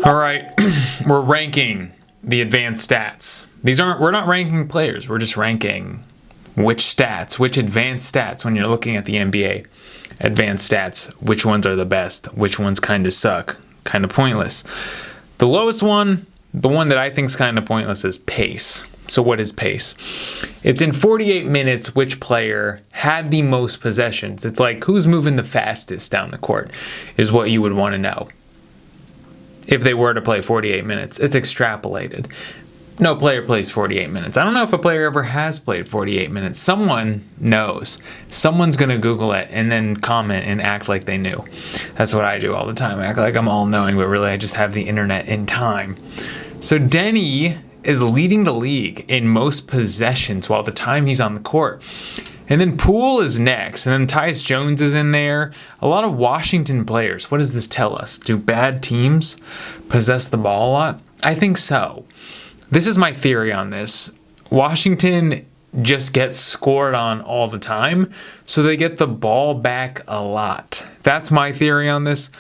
All right, we're ranking the advanced stats. We're not ranking players, we're just ranking which advanced stats when you're looking at the NBA. Advanced stats, which ones are the best, which ones kind of suck, kind of pointless. The lowest one, the one that I think is kind of pointless, is pace. So what is pace? It's in 48 minutes which player had the most possessions. It's like who's moving the fastest down the court is what you would want to know. If they were to play 48 minutes, it's extrapolated. No player plays 48 minutes. I don't know if a player ever has played 48 minutes. Someone knows. Someone's going to Google it and then comment and act like they knew. That's what I do all the time. I act like I'm all-knowing, but really I just have the internet in time. So Denny is leading the league in most possessions while the time he's on the court. And then Poole is next, and then Tyus Jones is in there. A lot of Washington players. What does this tell us? Do bad teams possess the ball a lot? I think so. This is my theory on this. Washington just gets scored on all the time, so they get the ball back a lot. That's my theory on this.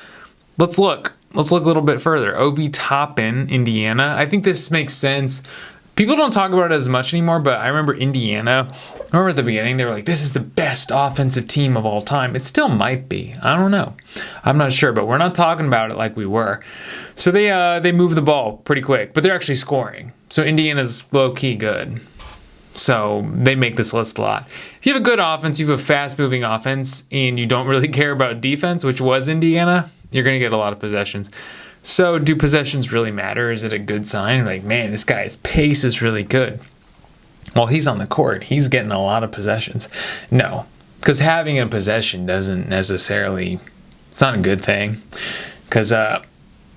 Let's look a little bit further. Obi Toppin, Indiana. I think this makes sense. People don't talk about it as much anymore, but I remember Indiana. I remember at the beginning, they were like, this is the best offensive team of all time. It still might be. I don't know. I'm not sure, but we're not talking about it like we were. So they move the ball pretty quick, but they're actually scoring. So Indiana's low-key good. So they make this list a lot. If you have a good offense, you have a fast-moving offense, and you don't really care about defense, which was Indiana, you're going to get a lot of possessions. So do possessions really matter? Is it a good sign? Like, man, this guy's pace is really good. Well, he's on the court. He's getting a lot of possessions. No, because having a possession doesn't necessarily, it's not a good thing. Because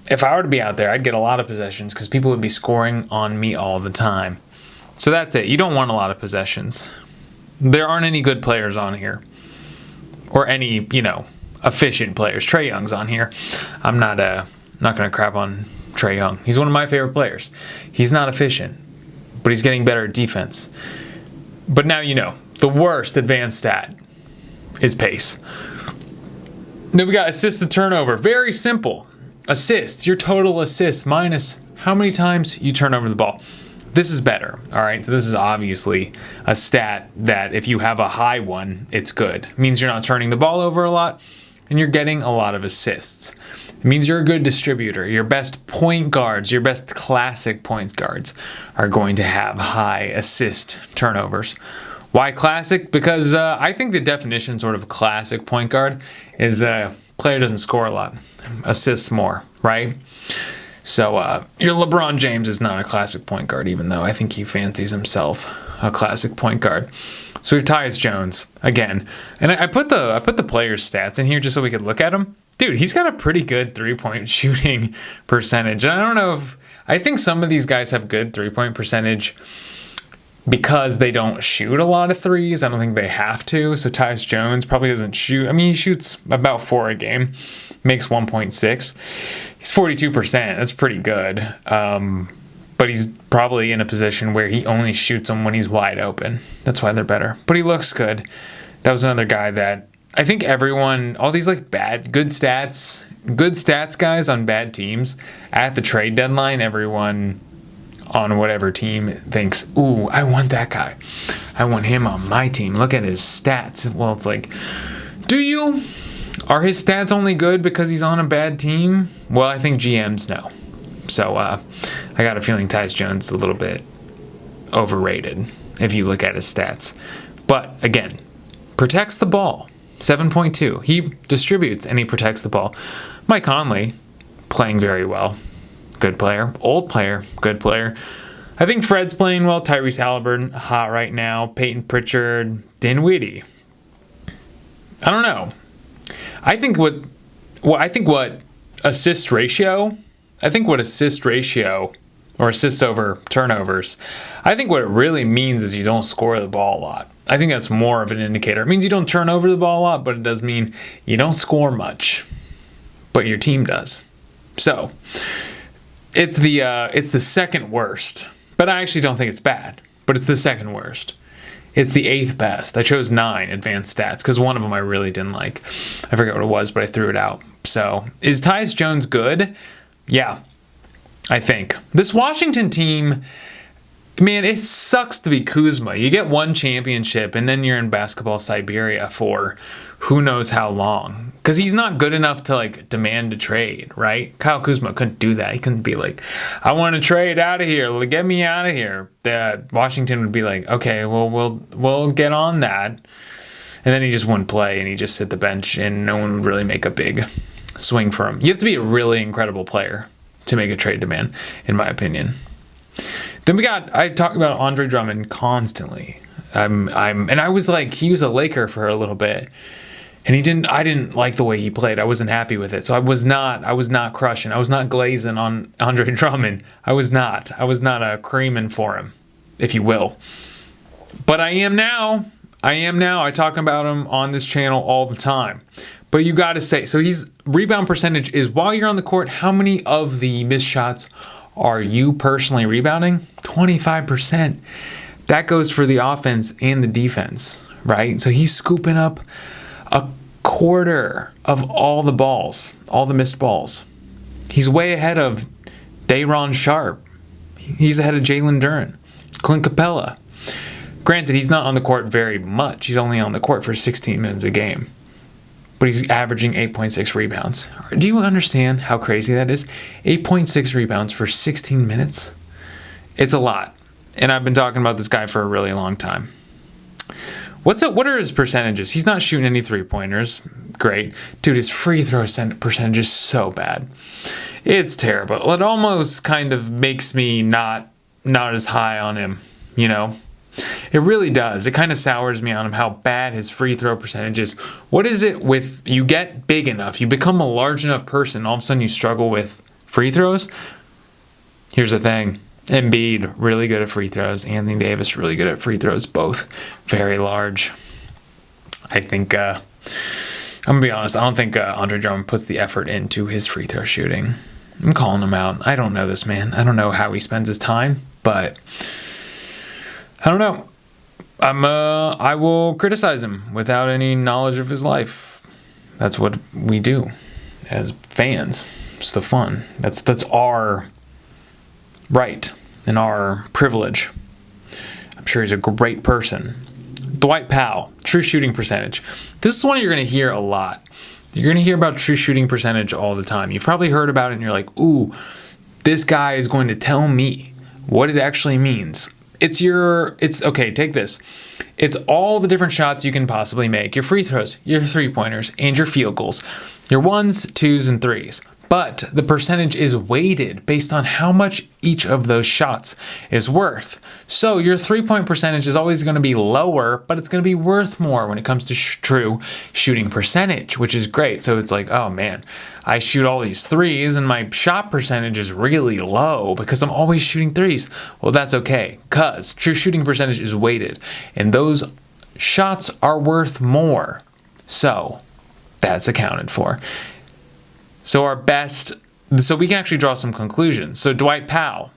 if I were to be out there, I'd get a lot of possessions because people would be scoring on me all the time. So that's it. You don't want a lot of possessions. There aren't any good players on here. Or any, efficient players. Trae Young's on here. I'm not going to crap on Trae Young. He's one of my favorite players. He's not efficient, but he's getting better at defense. But now the worst advanced stat is pace. Then we got assist to turnover. Very simple. Assists, your total assists minus how many times you turn over the ball. This is better, all right? So this is obviously a stat that if you have a high one, it's good. It means you're not turning the ball over a lot, and you're getting a lot of assists. It means you're a good distributor. Your best point guards, your best classic point guards are going to have high assist turnovers. Why classic? Because I think the definition sort of classic point guard is a player doesn't score a lot, assists more, right? So your LeBron James is not a classic point guard, even though I think he fancies himself a classic point guard. So we have Tyus Jones again, and I put the players' stats in here just so we could look at him. Dude, he's got a pretty good three-point shooting percentage. And I don't know I think some of these guys have good three-point percentage because they don't shoot a lot of threes. I don't think they have to. So Tyus Jones probably doesn't shoot. I mean, he shoots about 4 a game, makes 1.6. He's 42%. That's pretty good. But he's probably in a position where he only shoots them when he's wide open. That's why they're better. But he looks good. That was another guy that I think everyone, all these good stats guys on bad teams, at the trade deadline, everyone on whatever team thinks, ooh, I want that guy. I want him on my team. Look at his stats. Well, it's like, do you? Are his stats only good because he's on a bad team? Well, I think GMs know. So I got a feeling Tyus Jones is a little bit overrated if you look at his stats. But again, protects the ball. 7.2. He distributes and he protects the ball. Mike Conley, playing very well. Good player. Old player. Good player. I think Fred's playing well. Tyrese Halliburton, hot right now. Peyton Pritchard. Dinwiddie. I don't know. I think what assist ratio or assists over turnovers, I think what it really means is you don't score the ball a lot. I think that's more of an indicator. It means you don't turn over the ball a lot, but it does mean you don't score much, but your team does. So it's the second worst, but I actually don't think it's bad, but it's the second worst. It's the 8th best. I chose 9 advanced stats because one of them I really didn't like. I forget what it was, but I threw it out. So is Tyus Jones good? Yeah. I think. This Washington team, man, it sucks to be Kuzma. You get one championship, and then you're in basketball Siberia for who knows how long. Because he's not good enough to, like, demand a trade, right? Kyle Kuzma couldn't do that. He couldn't be like, I want to trade out of here. Get me out of here. Washington would be like, okay, well, we'll get on that. And then he just wouldn't play, and he'd just sit the bench, and no one would really make a big swing for him. You have to be a really incredible player to make a trade demand, in my opinion. Then I talk about Andre Drummond constantly. And I was like, he was a Laker for a little bit, and I didn't like the way he played. I wasn't happy with it. So I was not crushing. I was not glazing on Andre Drummond. I was not creaming for him, if you will. But I am now. I talk about him on this channel all the time. But you got to say, so he's rebound percentage is while you're on the court, how many of the missed shots are you personally rebounding? 25%. That goes for the offense and the defense, right? So he's scooping up a quarter of all the balls, all the missed balls. He's way ahead of Day'Ron Sharp. He's ahead of Jalen Duren, Clint Capella. Granted, he's not on the court very much. He's only on the court for 16 minutes a game. But he's averaging 8.6 rebounds. Do you understand how crazy that is? 8.6 rebounds for 16 minutes? It's a lot. And I've been talking about this guy for a really long time. What are his percentages? He's not shooting any three-pointers. Great. Dude, his free throw percentage is so bad. It's terrible. It almost kind of makes me not as high on him, you know? It really does. It kind of sours me on him how bad his free throw percentage is. What is it with you get big enough, you become a large enough person, all of a sudden you struggle with free throws? Here's the thing. Embiid, really good at free throws. Anthony Davis, really good at free throws. Both very large. I think, I'm going to be honest, I don't think Andre Drummond puts the effort into his free throw shooting. I'm calling him out. I don't know this man. I don't know how he spends his time, but I don't know. I will criticize him without any knowledge of his life. That's what we do as fans. It's the fun. That's our right and our privilege. I'm sure he's a great person. Dwight Powell, true shooting percentage. This is one you're going to hear a lot. You're going to hear about true shooting percentage all the time. You've probably heard about it and you're like, ooh, this guy is going to tell me what it actually means. Okay, take this. It's all the different shots you can possibly make. Your free throws, your three-pointers, and your field goals. Your ones, twos, and threes. But the percentage is weighted based on how much each of those shots is worth. So your three-point percentage is always going to be lower, but it's going to be worth more when it comes to true shooting percentage, which is great. So it's like, oh man, I shoot all these threes and my shot percentage is really low because I'm always shooting threes. Well, that's okay, because true shooting percentage is weighted and those shots are worth more. So that's accounted for. So we can actually draw some conclusions. So Dwight Powell,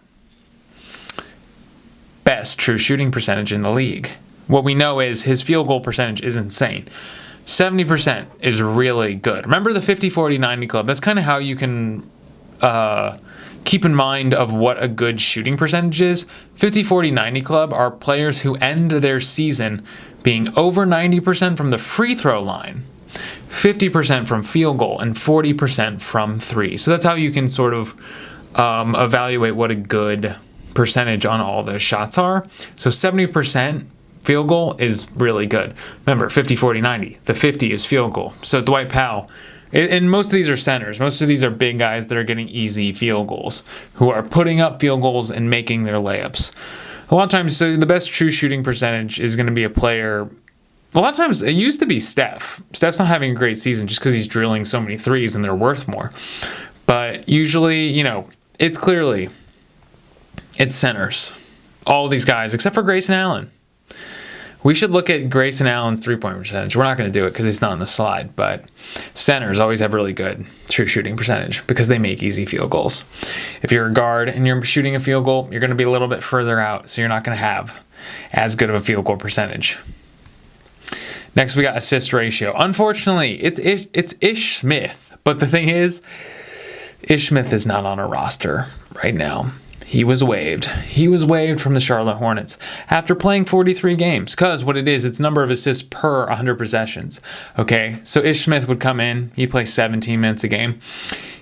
best true shooting percentage in the league. What we know is his field goal percentage is insane. 70% is really good. Remember the 50-40-90 club? That's kind of how you can keep in mind of what a good shooting percentage is. 50-40-90 club are players who end their season being over 90% from the free throw line, 50% from field goal, and 40% from three. So that's how you can sort of evaluate what a good percentage on all those shots are. So 70% field goal is really good. Remember, 50-40-90. The 50 is field goal. So Dwight Powell, and most of these are centers. Most of these are big guys that are getting easy field goals, who are putting up field goals and making their layups. A lot of times, so the best true shooting percentage is going to be a player. A lot of times, it used to be Steph. Steph's not having a great season just because he's drilling so many threes and they're worth more. But usually, it's centers. All these guys, except for Grayson Allen. We should look at Grayson Allen's three-point percentage. We're not going to do it because it's not on the slide, but centers always have really good true shooting percentage because they make easy field goals. If you're a guard and you're shooting a field goal, you're going to be a little bit further out, so you're not going to have as good of a field goal percentage. Next, we got assist ratio. Unfortunately, it's Ish Smith, but the thing is, Ish Smith is not on a roster right now. He was waived. He was waived from the Charlotte Hornets after playing 43 games. Because what it is, it's number of assists per 100 possessions. Okay, so Ish Smith would come in. He plays 17 minutes a game.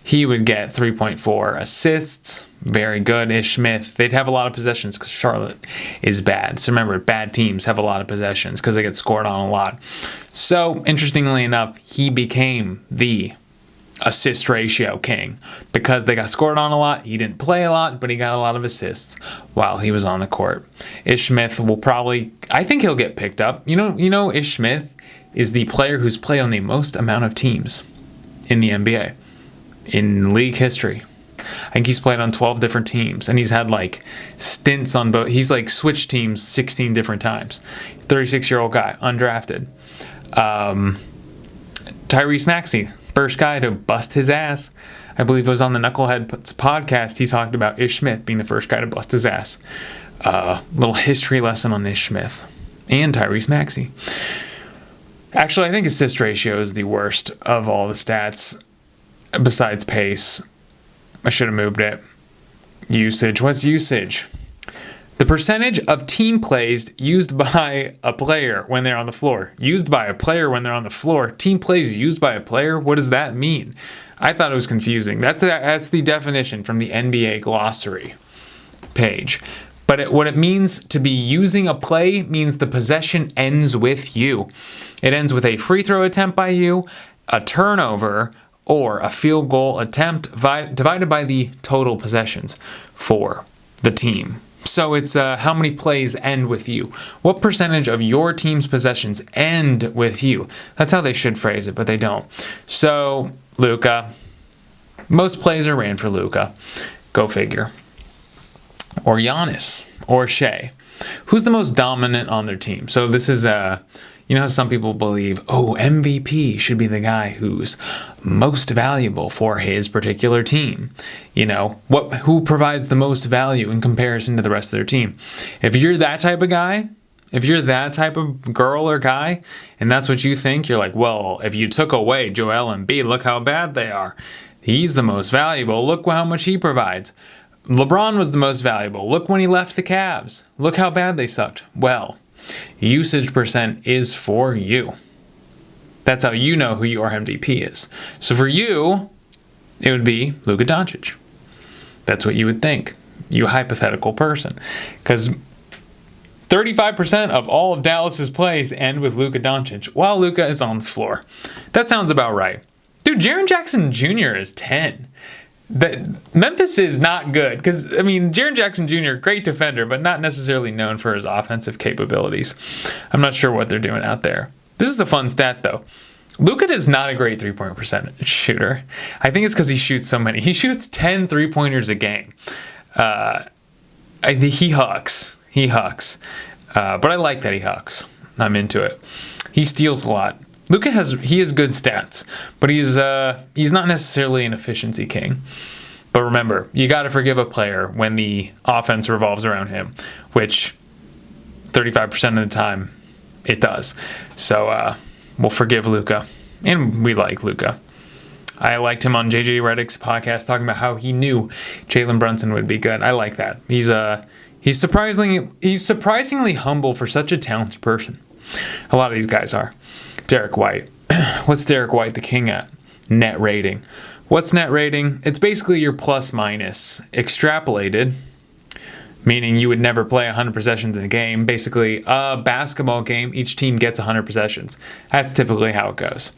He would get 3.4 assists. Very good, Ish Smith. They'd have a lot of possessions because Charlotte is bad. So remember, bad teams have a lot of possessions because they get scored on a lot. So interestingly enough, he became the assist ratio king because they got scored on a lot. He didn't play a lot, but he got a lot of assists while he was on the court. Ish Smith will probably, I think he'll get picked up. You know, Ish Smith is the player who's played on the most amount of teams in the NBA in league history. I think he's played on 12 different teams, and he's had like stints on both. He's like switched teams 16 different times. 36-year-old guy, undrafted. Tyrese Maxey, first guy to bust his ass. I believe it was on the Knucklehead podcast. He talked about Ish Smith being the first guy to bust his ass. Little history lesson on Ish Smith and Tyrese Maxey. Actually, I think assist ratio is the worst of all the stats besides pace. I should have moved it. Usage. What's usage? The percentage of team plays used by a player when they're on the floor. Used by a player when they're on the floor. Team plays used by a player? What does that mean? I thought it was confusing. That's the definition from the NBA glossary page. But what it means to be using a play means the possession ends with you. It ends with a free throw attempt by you, a turnover, or a field goal attempt divided by the total possessions for the team. So it's how many plays end with you. What percentage of your team's possessions end with you? That's how they should phrase it, but they don't. So, Luka. Most plays are ran for Luka. Go figure. Or Giannis. Or Shea. Who's the most dominant on their team? So this is you know, some people believe, MVP should be the guy who's most valuable for his particular team. You know, who provides the most value in comparison to the rest of their team. If you're that type of guy, if you're that type of girl or guy, and that's what you think, you're like, well, if you took away Joel Embiid, look how bad they are. He's the most valuable. Look how much he provides. LeBron was the most valuable. Look when he left the Cavs. Look how bad they sucked. Well, usage percent is for you. That's how you know who your MVP is. So for you, it would be Luka Doncic. That's what you would think. You hypothetical person. Because 35% of all of Dallas's plays end with Luka Doncic while Luka is on the floor. That sounds about right. Dude, Jaren Jackson Jr. is 10. Memphis is not good because, I mean, Jaren Jackson Jr., great defender, but not necessarily known for his offensive capabilities. I'm not sure what they're doing out there. This is a fun stat, though. Luka is not a great three-point percentage shooter. I think it's because he shoots so many. He shoots 10 three-pointers a game. He hucks. But I like that he hucks. I'm into it. He steals a lot. Luka has good stats, but he's not necessarily an efficiency king. But remember, you got to forgive a player when the offense revolves around him, which 35% of the time it does. So we'll forgive Luka, and we like Luka. I liked him on JJ Redick's podcast talking about how he knew Jalen Brunson would be good. I like that. He's surprisingly humble for such a talented person. A lot of these guys are. Derek White. What's Derek White the king at? Net rating. What's net rating? It's basically your plus minus extrapolated, meaning you would never play 100 possessions in a game. Basically, a basketball game, each team gets 100 possessions. That's typically how it goes,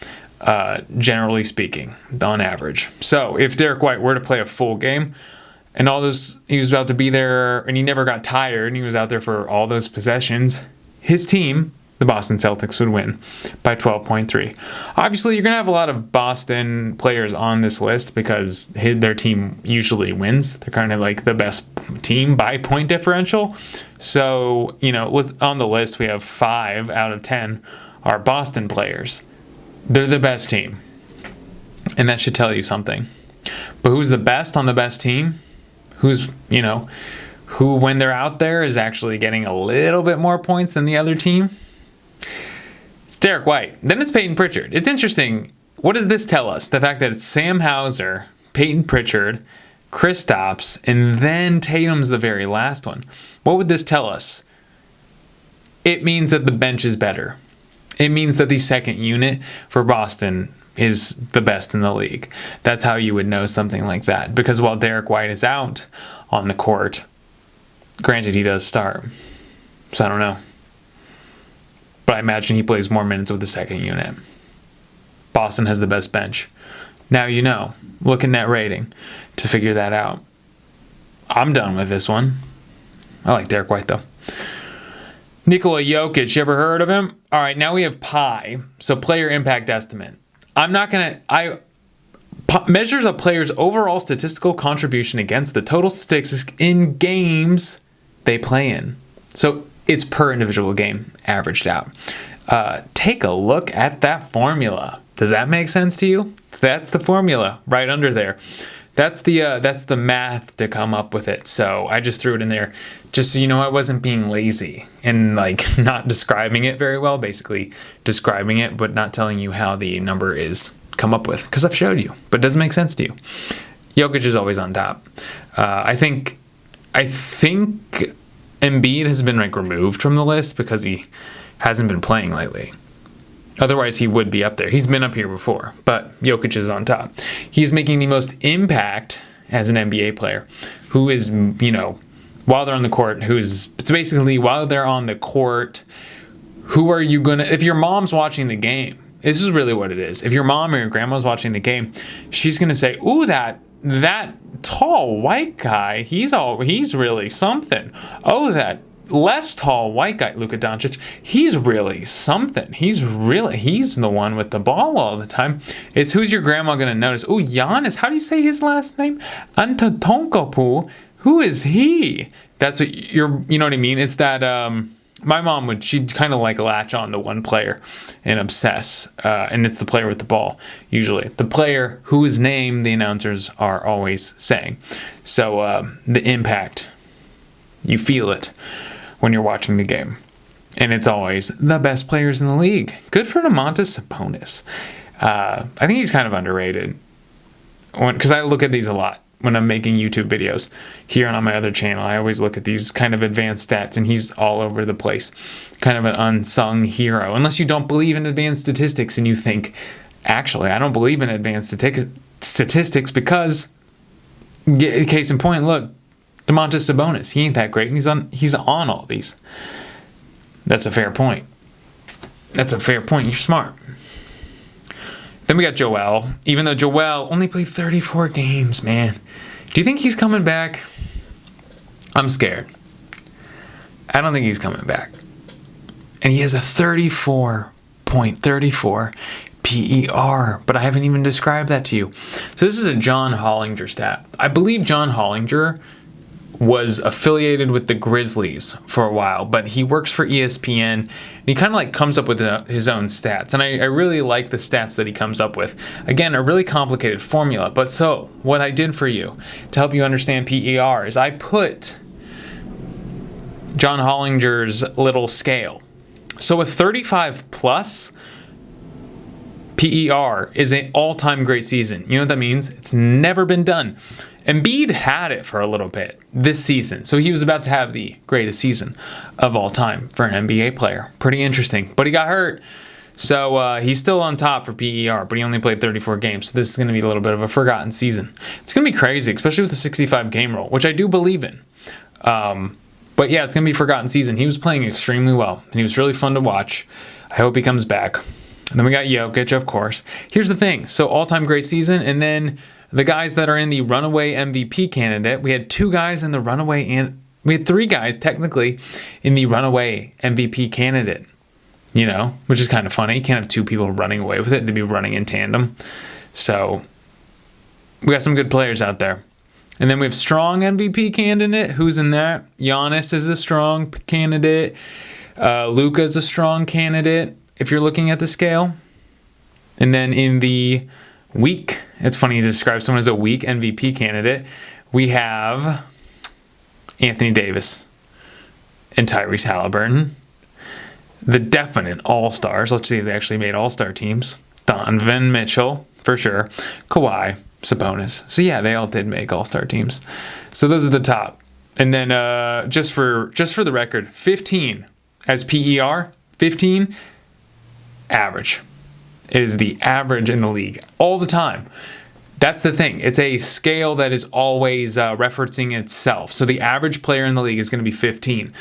generally speaking, on average. So if Derek White were to play a full game, and all those, he was about to be there, and he never got tired, and he was out there for all those possessions, his team, the Boston Celtics, would win by 12.3. Obviously, you're going to have a lot of Boston players on this list because their team usually wins. They're kind of like the best team by point differential. So, you know, on the list, we have 5 out of 10 are Boston players. They're the best team. And that should tell you something. But who's the best on the best team? Who's, you know, who when they're out there is actually getting a little bit more points than the other team? It's Derek White. Then it's Peyton Pritchard. It's interesting. What does this tell us? The fact that it's Sam Hauser Peyton Pritchard, Kristaps, and then Tatum's the very last one. What would this tell us? It means that the bench is better. It means that the second unit for Boston is the best in the league. That's how you would know something like that. Because while Derek White is out on the court, granted he does start, so I don't know. But I imagine he plays more minutes with the second unit. Boston has the best bench. Now you know. Look at net rating to figure that out. I'm done with this one. I like Derek White though. Nikola Jokic, you ever heard of him? All right, now we have PI, so player impact estimate. Measures a player's overall statistical contribution against the total statistics in games they play in. So it's per individual game averaged out. Take a look at that formula. Does that make sense to you? That's the formula right under there. That's the math to come up with it. So I just threw it in there just so you know I wasn't being lazy and like not describing it very well, basically describing it but not telling you how the number is come up with, because I've showed you, but it doesn't make sense to you. Jokic is always on top. I think Embiid has been like removed from the list because he hasn't been playing lately. Otherwise, he would be up there. He's been up here before, but Jokic is on top. He's making the most impact as an NBA player who is, while they're on the court, it's basically while they're on the court, who are you going to, if your mom's watching the game, this is really what it is. If your mom or your grandma's watching the game, she's going to say, ooh, that tall white guy, he's really something. Oh, that less tall white guy, Luka Doncic, he's really something. He's the one with the ball all the time. It's who's your grandma going to notice? Oh, Giannis, how do you say his last name? Antetokounmpo. Who is he? That's what you know what I mean? It's that my mom she'd kind of like latch on to one player and obsess, and it's the player with the ball, usually. The player whose name the announcers are always saying. So the impact, you feel it when you're watching the game. And it's always the best players in the league. Good for Domantas Sabonis. I think he's kind of underrated because I look at these a lot when I'm making YouTube videos here and on my other channel. I always look at these kind of advanced stats, and he's all over the place. Kind of an unsung hero. Unless you don't believe in advanced statistics and you think, actually, I don't believe in advanced statistics because, case in point, look, Domantas Sabonis, he ain't that great, and he's on all these. That's a fair point. You're smart. Then we got Joel. Even though Joel only played 34 games, man. Do you think he's coming back? I'm scared. I don't think he's coming back. And he has a 34.34 PER, but I haven't even described that to you. So this is a John Hollinger stat. I believe John Hollinger was affiliated with the Grizzlies for a while, but he works for ESPN, and he kind of like comes up with his own stats, and I really like the stats that he comes up with. Again, a really complicated formula, but so what I did for you to help you understand PER is I put John Hollinger's little scale. So a 35 plus PER is an all-time great season. You know what that means? It's never been done. Embiid had it for a little bit this season, so he was about to have the greatest season of all time for an NBA player. Pretty interesting, but he got hurt, so he's still on top for PER, but he only played 34 games, so this is going to be a little bit of a forgotten season. It's going to be crazy, especially with the 65-game rule, which I do believe in. But yeah, it's going to be a forgotten season. He was playing extremely well, and he was really fun to watch. I hope he comes back. And then we got Jokic, of course. Here's the thing. So all-time great season, and then the guys that are in the runaway MVP candidate, we had two guys in the runaway, and we had three guys technically in the runaway MVP candidate, which is kind of funny. You can't have two people running away with it. They'd be running in tandem. So we got some good players out there. And then we have strong MVP candidate. Who's in that? Giannis is a strong candidate. Luka is a strong candidate, if you're looking at the scale. And then in the weak, it's funny to describe someone as a weak MVP candidate, we have Anthony Davis and Tyrese Halliburton. The definite all-stars, let's see if they actually made all-star teams. Donovan Mitchell, for sure. Kawhi, Sabonis. So yeah, they all did make all-star teams. So those are the top. And then just for the record, 15 as PER, 15 average. It is the average in the league all the time. That's the thing. It's a scale that is always referencing itself. So the average player in the league is going to be 15.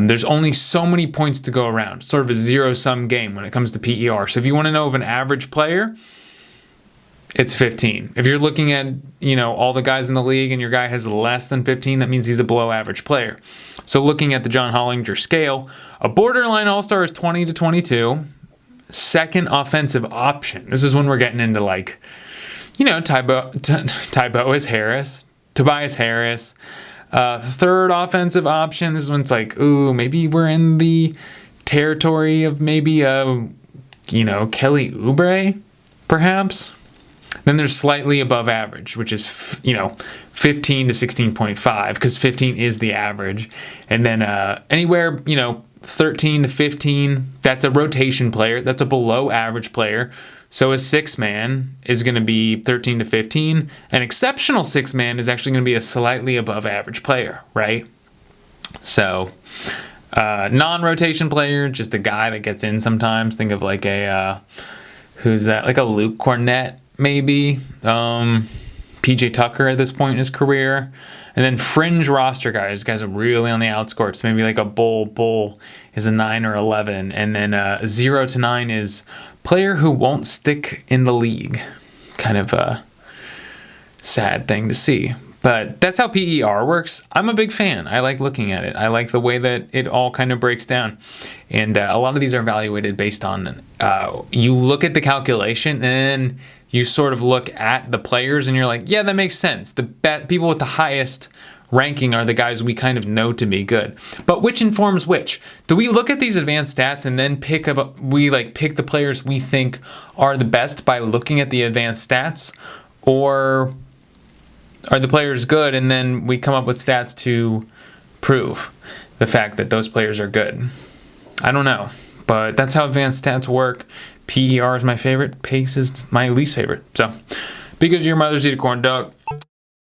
There's only so many points to go around. Sort of a zero-sum game when it comes to PER. So if you want to know of an average player, it's 15. If you're looking at, all the guys in the league and your guy has less than 15, that means he's a below average player. So looking at the John Hollinger scale, a borderline all-star is 20 to 22. Second offensive option. This is when we're getting into Tybo is Harris, Tobias Harris. Third offensive option. This is when it's like, ooh, maybe we're in the territory of maybe Kelly Oubre, perhaps. Then there's slightly above average, which is 15 to 16.5, because 15 is the average. And then anywhere 13 to 15, that's a rotation player. That's a below average player. So a six man is going to be 13 to 15. An exceptional six man is actually going to be a slightly above average player, right? So non-rotation player, just a guy that gets in sometimes. Think of like who's that? Like a Luke Cornett, maybe. PJ Tucker at this point in his career. And then fringe roster guys are really on the outskirts. Maybe like a Bull is a 9 or 11. And then 0 to 9 is player who won't stick in the league. Kind of a sad thing to see. But that's how PER works. I'm a big fan. I like looking at it. I like the way that it all kind of breaks down. And a lot of these are evaluated based on, you look at the calculation and then you sort of look at the players and you're like, yeah, that makes sense. The people with the highest ranking are the guys we kind of know to be good. But which informs which? Do we look at these advanced stats and then pick the players we think are the best by looking at the advanced stats? Or are the players good and then we come up with stats to prove the fact that those players are good? I don't know, but that's how advanced stats work. PER is my favorite. PACE is my least favorite. So be good to your mothers, eat a corn dog.